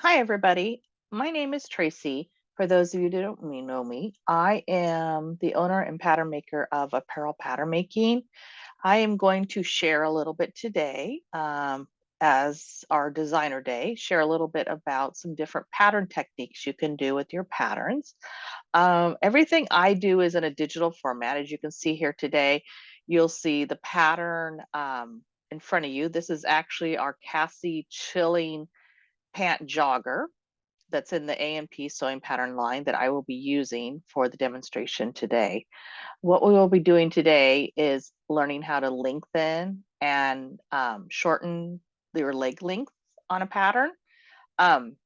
Hi, everybody. My name is Tracy. For those of you who don't know me, I am the owner and pattern maker of Apparel Pattern Making. I am going to share a little bit today as our designer day, share a little bit about some different pattern techniques you can do with your patterns. Everything I do is in a digital format. As you can see here today, you'll see the pattern in front of you. This is actually our Cassie Chilling pant jogger that's in the A&P sewing pattern line that I will be using for the demonstration today. What we will be doing today is learning how to lengthen and shorten your leg length on a pattern. Um,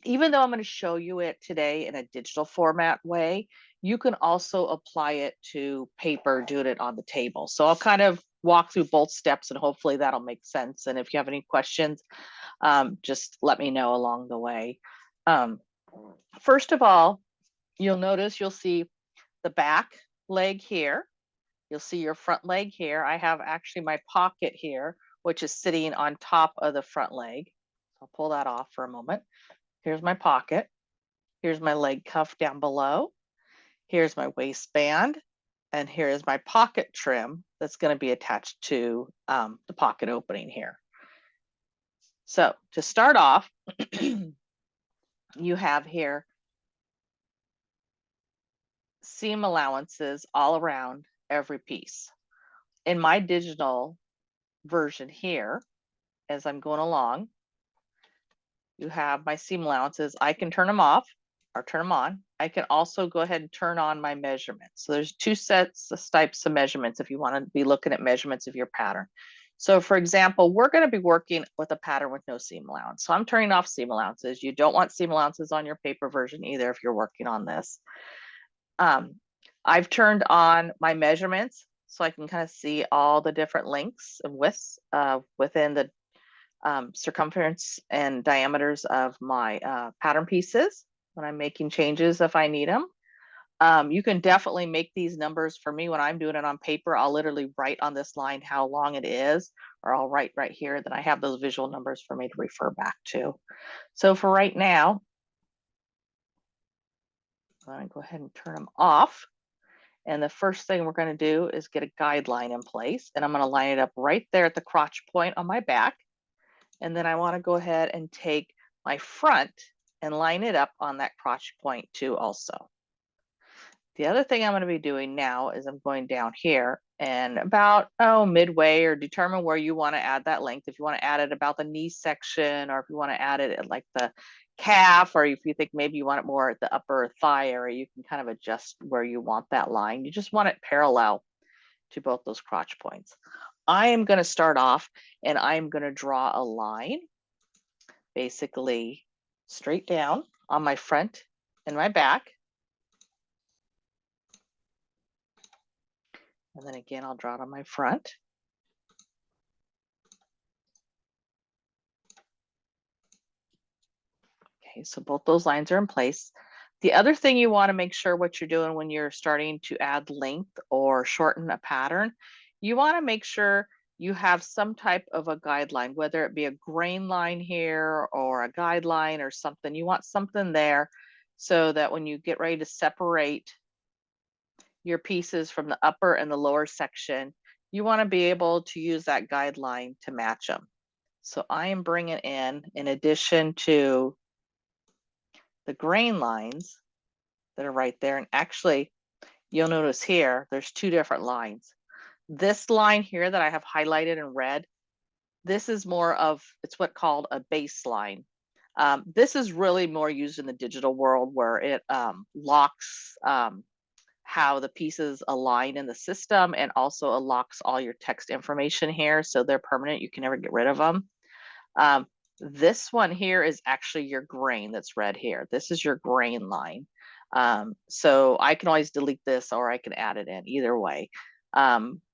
Even though I'm going to show you it today in a digital format way, you can also apply it to paper, doing it on the table. So I'll kind of walk through both steps and hopefully that'll make sense. And if you have any questions, just let me know along the way. Um, First of all, you'll see the back leg here. You'll see your front leg here. I have actually my pocket here, which is sitting on top of the front leg. I'll pull that off for a moment. Here's my pocket. Here's my leg cuff down below. Here's my waistband. And here is my pocket trim that's going to be attached to the pocket opening here. So to start off, you have here seam allowances all around every piece. In my digital version here, as I'm going along, you have my seam allowances. I can turn them off or turn them on. I can also go ahead and turn on my measurements. So there's two sets of types of measurements if you want to be looking at measurements of your pattern. So for example, we're going to be working with a pattern with no seam allowance. So I'm turning off seam allowances. You don't want seam allowances on your paper version either if you're working on this. I've turned on my measurements so I can kind of see all the different lengths and widths within the circumference and diameters of my pattern pieces when I'm making changes if I need them. You can definitely make these numbers for me when I'm doing it on paper. I'll literally write on this line how long it is, or I'll write right here that I have those visual numbers for me to refer back to. So for right now, I'm going to go ahead and turn them off. And the first thing we're going to do is get a guideline in place. And I'm going to line it up right there at the crotch point on my back. And then I want to go ahead and take my front and line it up on that crotch point too also. The other thing I'm going to be doing now is I'm going down here and about midway, or determine where you want to add that length. If you want to add it about the knee section, or if you want to add it at like the calf, or if you think maybe you want it more at the upper thigh area, you can kind of adjust where you want that line. You just want it parallel to both those crotch points. I am going to start off and I'm going to draw a line basically straight down on my front and my back. And then again, I'll draw it on my front. Okay, so both those lines are in place. The other thing you want to make sure what you're doing when you're starting to add length or shorten a pattern, you want to make sure you have some type of a guideline, whether it be a grain line here or a guideline or something. You want something there so that when you get ready to separate your pieces from the upper and the lower section, you want to be able to use that guideline to match them. So I am bringing in addition to the grain lines that are right there, and actually you'll notice here, there's two different lines. This line here that I have highlighted in red, this is more of, it's what called a baseline. This is really more used in the digital world where it locks how the pieces align in the system, and also locks all your text information here. So they're permanent, you can never get rid of them. This one here is actually your grain that's red here. This is your grain line. So I can always delete this or I can add it in either way.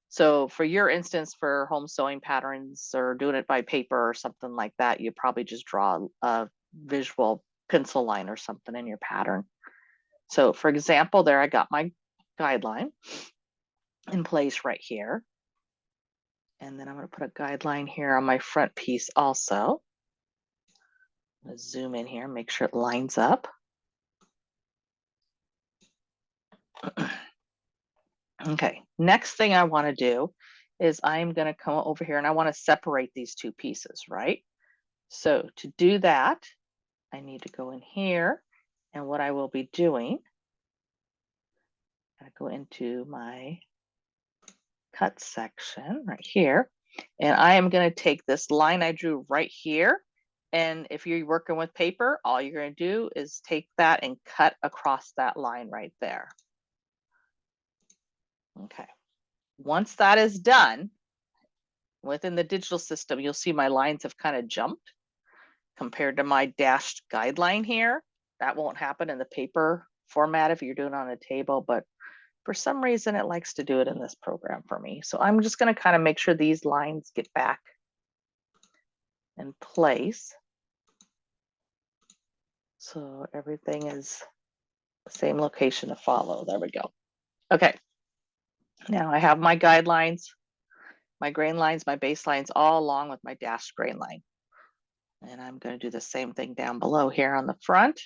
So for your instance, for home sewing patterns or doing it by paper or something like that, you probably just draw a visual pencil line or something in your pattern. So for example, there I got my guideline in place right here. And then I'm going to put a guideline here on my front piece also. I'm going to zoom in here, make sure it lines up. Okay, next thing I want to do is I'm going to come over here and I want to separate these two pieces, right? So to do that, I need to go in here, and what I will be doing, I go into my cut section right here, and I am going to take this line I drew right here, and if you're working with paper, all you're going to do is take that and cut across that line right there. Okay, once that is done, within the digital system, you'll see my lines have kind of jumped compared to my dashed guideline here. That won't happen in the paper format if you're doing it on a table, but for some reason it likes to do it in this program for me. So I'm just going to kind of make sure these lines get back in place. So everything is the same location to follow. There we go. Okay. Now I have my guidelines, my grain lines, my baselines all along with my dashed grain line. And I'm going to do the same thing down below here on the front.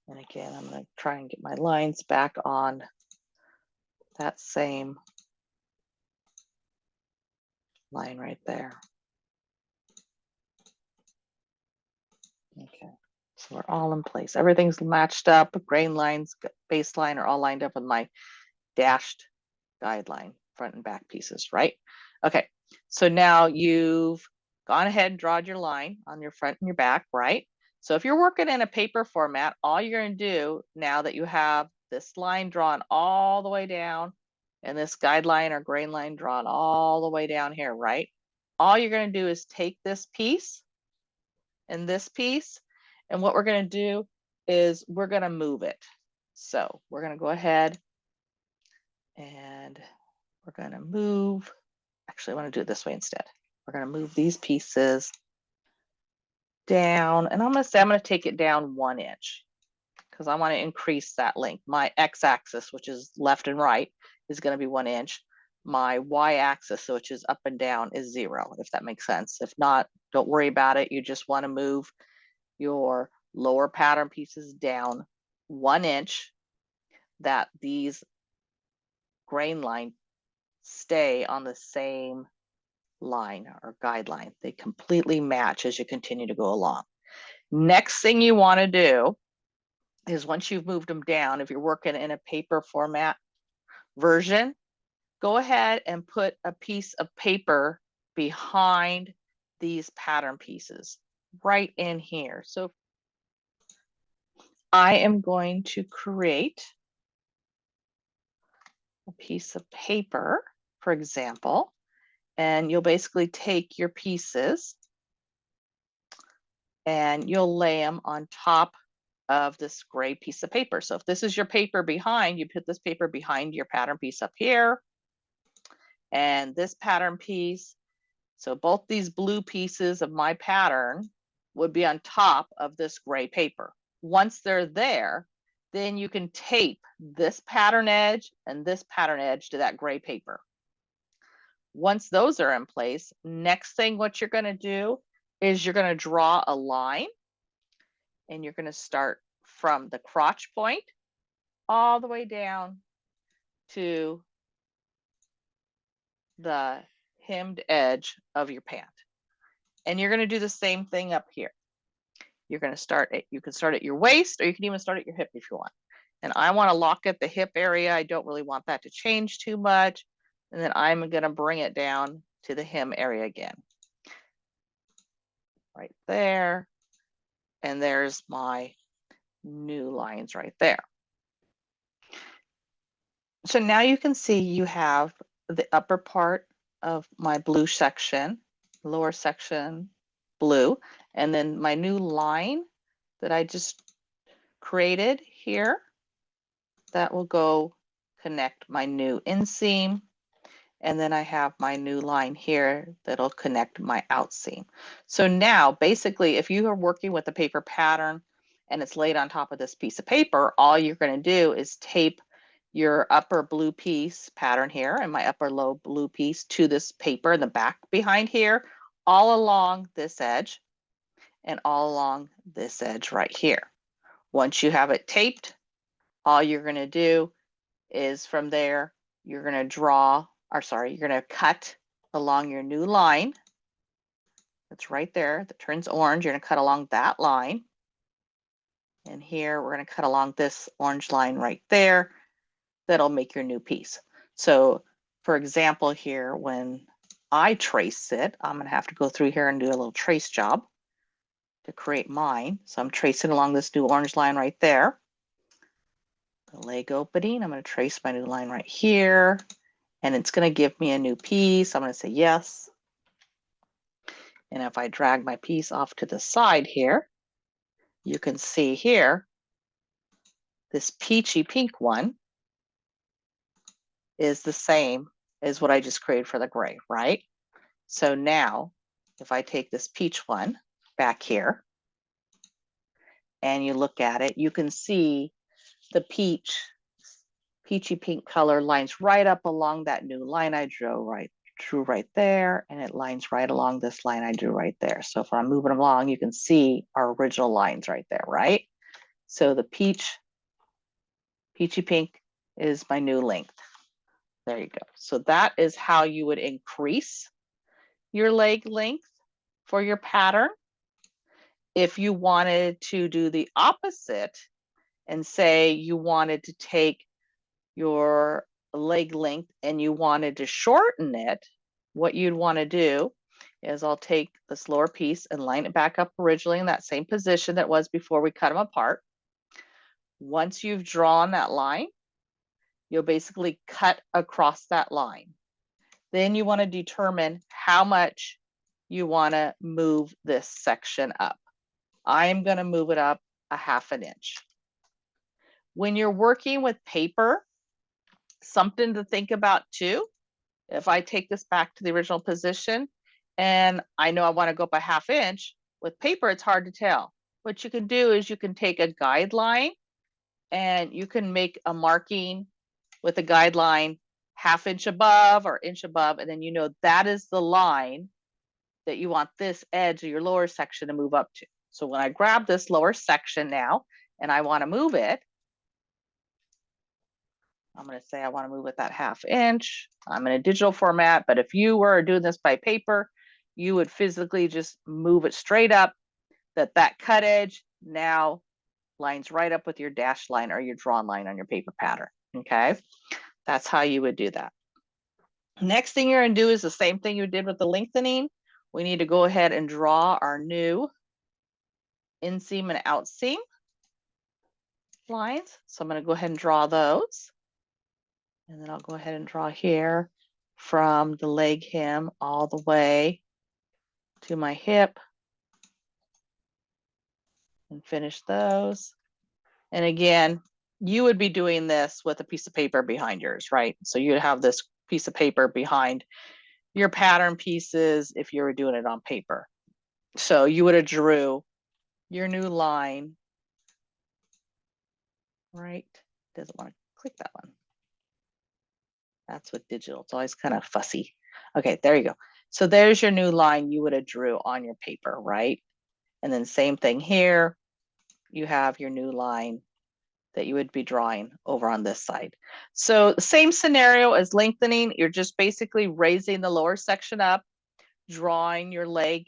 And again, I'm going to try and get my lines back on that same line right there. Okay, so we're all in place. Everything's matched up. Grain lines, baseline are all lined up with my dashed guideline, front and back pieces, right? Okay, so now you've gone ahead and drawn your line on your front and your back, right? So if you're working in a paper format, all you're going to do now that you have this line drawn all the way down and this guideline or grain line drawn all the way down here, right? All you're going to do is take this piece and this piece, and what we're going to do is we're going to move it. So we're going to go ahead and we're going to move. Actually, I want to do it this way instead. We're going to move these pieces down, and I'm going to say I'm going to take it down 1 inch because I want to increase that length. My x-axis, which is left and right, is going to be 1 inch. My y-axis, which is up and down, is 0, if that makes sense. If not, don't worry about it. You just want to move your lower pattern pieces down 1 inch, that these grain lines stay on the same line or guideline. They completely match as you continue to go along. Next thing you want to do is once you've moved them down, if you're working in a paper format version, go ahead and put a piece of paper behind these pattern pieces right in here. So I am going to create a piece of paper, for example, and you'll basically take your pieces and you'll lay them on top of this gray piece of paper. So if this is your paper behind, you put this paper behind your pattern piece up here, and this pattern piece. So both these blue pieces of my pattern would be on top of this gray paper. Once they're there, then you can tape this pattern edge and this pattern edge to that gray paper. Once those are in place, next thing what you're going to do is you're going to draw a line, and you're going to start from the crotch point all the way down to the hemmed edge of your pant. And you're going to do the same thing up here. You're going to start at, you can start at your waist, or you can even start at your hip if you want. And I want to lock at the hip area. I don't really want that to change too much. And then I'm going to bring it down to the hem area again. Right there. And there's my new lines right there. So now you can see you have the upper part of my blue section, lower section blue, and then my new line that I just created here, that will go connect my new inseam. And then I have my new line here that'll connect my outseam. So now basically, if you are working with a paper pattern and it's laid on top of this piece of paper, all you're going to do is tape your upper blue piece pattern here and my upper low blue piece to this paper in the back behind here, all along this edge and all along this edge right here. Once you have it taped, all you're going to do is from there, you're going to you're going to cut along your new line. That's right there, that turns orange. You're going to cut along that line. And here we're going to cut along this orange line right there. That'll make your new piece. So for example, here, when I trace it, I'm going to have to go through here and do a little trace job to create mine. So I'm tracing along this new orange line right there. The leg opening, I'm going to trace my new line right here, and it's going to give me a new piece. I'm going to say yes. And if I drag my piece off to the side here, you can see here, this peachy pink one is the same as what I just created for the gray, right? So now, if I take this peach one back here, and you look at it, you can see the peachy pink color lines right up along that new line I drew right there, and it lines right along this line I drew right there. So if I'm moving along, you can see our original lines right there, right? So the peachy pink is my new length. There you go. So that is how you would increase your leg length for your pattern. If you wanted to do the opposite and say you wanted to take your leg length and you wanted to shorten it, what you'd want to do is I'll take this lower piece and line it back up originally in that same position that was before we cut them apart. Once you've drawn that line, you'll basically cut across that line. Then you want to determine how much you want to move this section up. I'm going to move it up a 1/2 inch. When you're working with paper, something to think about too, if I take this back to the original position and I know I want to go up a 1/2 inch, with paper, it's hard to tell. What you can do is you can take a guideline and you can make a marking with a guideline 1/2 inch above or inch above, and then you know that is the line that you want this edge of your lower section to move up to. So when I grab this lower section now and I want to move it, I'm going to say I want to move it that 1/2 inch. I'm in a digital format, but if you were doing this by paper, you would physically just move it straight up, that cut edge now lines right up with your dashed line or your drawn line on your paper pattern. Okay, that's how you would do that. Next thing you're going to do is the same thing you did with the lengthening. We need to go ahead and draw our new inseam and outseam lines. So I'm going to go ahead and draw those. And then I'll go ahead and draw here from the leg hem all the way to my hip and finish those. And again, you would be doing this with a piece of paper behind yours, right? So you'd have this piece of paper behind your pattern pieces if you were doing it on paper. So you would have drew your new line, right? Doesn't want to click that one. That's what digital, it's always kind of fussy. Okay, there you go. So there's your new line you would have drew on your paper, right? And then same thing here, you have your new line that you would be drawing over on this side. So same scenario as lengthening, you're just basically raising the lower section up, drawing your leg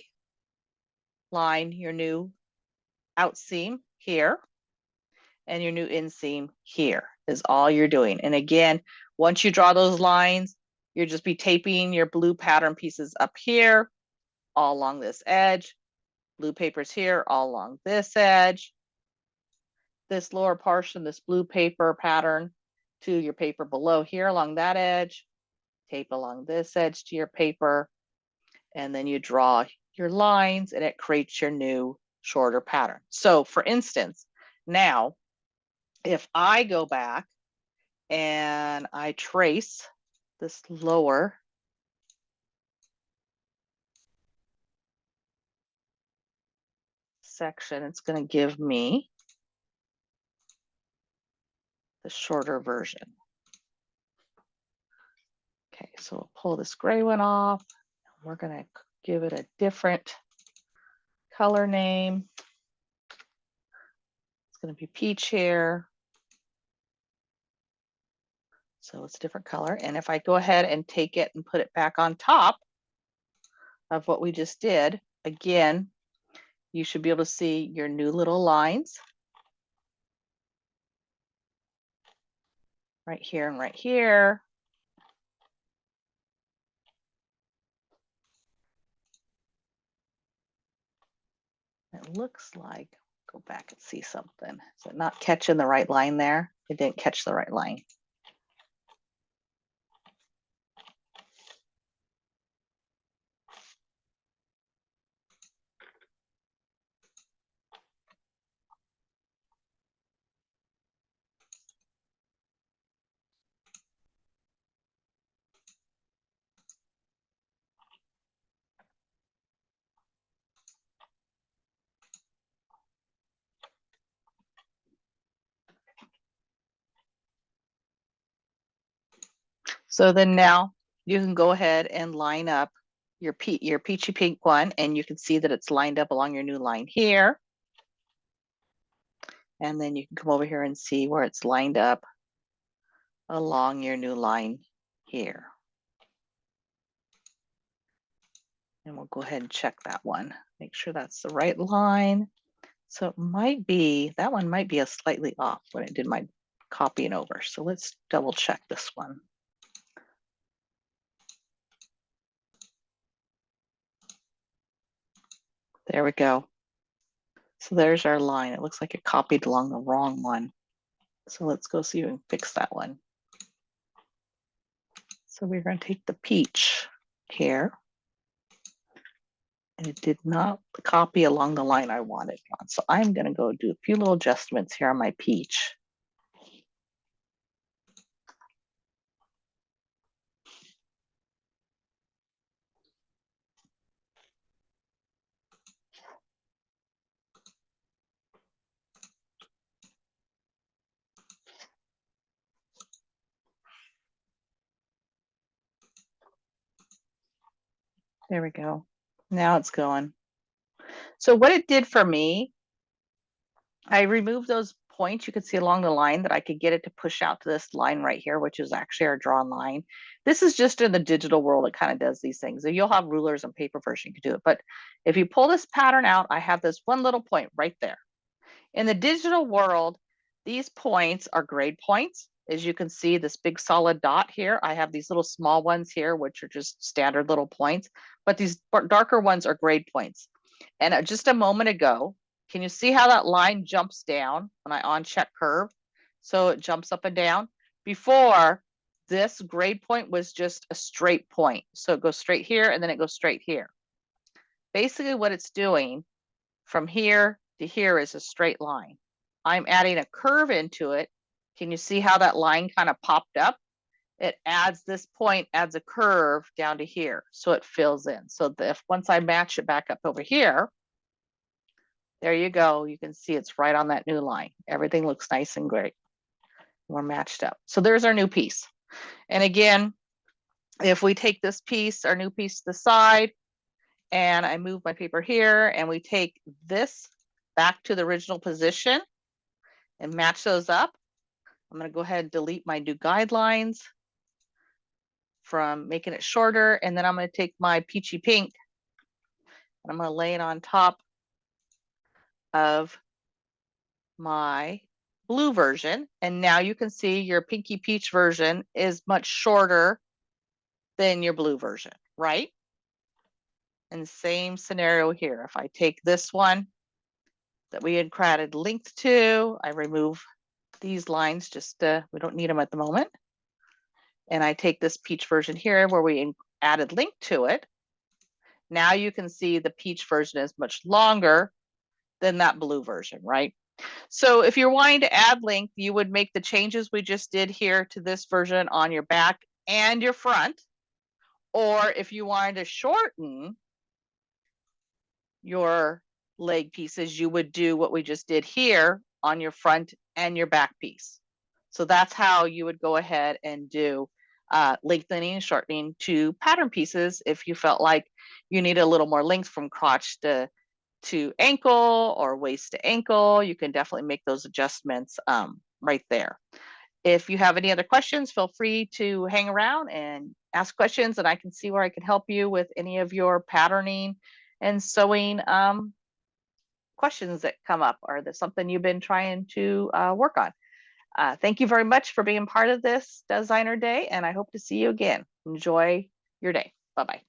line, your new outseam here, and your new inseam here is all you're doing. And again, once you draw those lines, you'll just be taping your blue pattern pieces up here, all along this edge, blue papers here, all along this edge, this lower portion, this blue paper pattern to your paper below here along that edge, tape along this edge to your paper, and then you draw your lines and it creates your new shorter pattern. So for instance, now, if I go back and I trace this lower section, it's going to give me the shorter version. Okay, so we'll pull this gray one off. We're going to give it a different color name. It's going to be peach here. So it's a different color. And if I go ahead and take it and put it back on top of what we just did, again, you should be able to see your new little lines right here and right here. It looks like, go back and see something. Is it not catching the right line there? It didn't catch the right line. So then now you can go ahead and line up your peachy pink one, and you can see that it's lined up along your new line here. And then you can come over here and see where it's lined up along your new line here. And we'll go ahead and check that one. Make sure that's the right line. So it might be, that one might be a slightly off when it did my copying over. So let's double check this one. There we go. So there's our line. It looks like it copied along the wrong one. So let's go see if we can fix that one. So we're going to take the peach here. And it did not copy along the line I wanted on. So I'm going to go do a few little adjustments here on my peach. There we go. Now it's going. So what it did for me, I removed those points you could see along the line that I could get it to push out to this line right here, which is actually our drawn line. This is just in the digital world, it kind of does these things. You'll have rulers and paper version, you can do it. But if you pull this pattern out, I have this one little point right there. In the digital world, these points are grade points. As you can see, this big solid dot here, I have these little small ones here, which are just standard little points, but these darker ones are grade points. And just a moment ago, can you see how that line jumps down when I uncheck curve? So it jumps up and down. Before, this grade point was just a straight point. So it goes straight here and then it goes straight here. Basically what it's doing from here to here is a straight line. I'm adding a curve into it. Can you see how that line kind of popped up? It adds this point, adds a curve down to here. So it fills in. So if once I match it back up over here, there you go. You can see it's right on that new line. Everything looks nice and great. We're matched up. So there's our new piece. And again, if we take this piece, our new piece to the side, and I move my paper here, and we take this back to the original position and match those up. I'm going to go ahead and delete my new guidelines from making it shorter. And then I'm going to take my peachy pink and I'm going to lay it on top of my blue version. And now you can see your pinky peach version is much shorter than your blue version, right? And same scenario here. If I take this one that we had added length to, I remove these lines, just we don't need them at the moment. And I take this peach version here where we added length to it. Now you can see the peach version is much longer than that blue version, right? So if you're wanting to add length, you would make the changes we just did here to this version on your back and your front. Or if you wanted to shorten your leg pieces, you would do what we just did here on your front and your back piece. So that's how you would go ahead and do lengthening and shortening to pattern pieces if you felt like you need a little more length from crotch to ankle or waist to ankle. You can definitely make those adjustments right there. If you have any other questions, feel free to hang around and ask questions, and I can see where I can help you with any of your patterning and sewing questions that come up, or there's something you've been trying to work on. Thank you very much for being part of this Designer Day, and I hope to see you again. Enjoy your day. Bye-bye.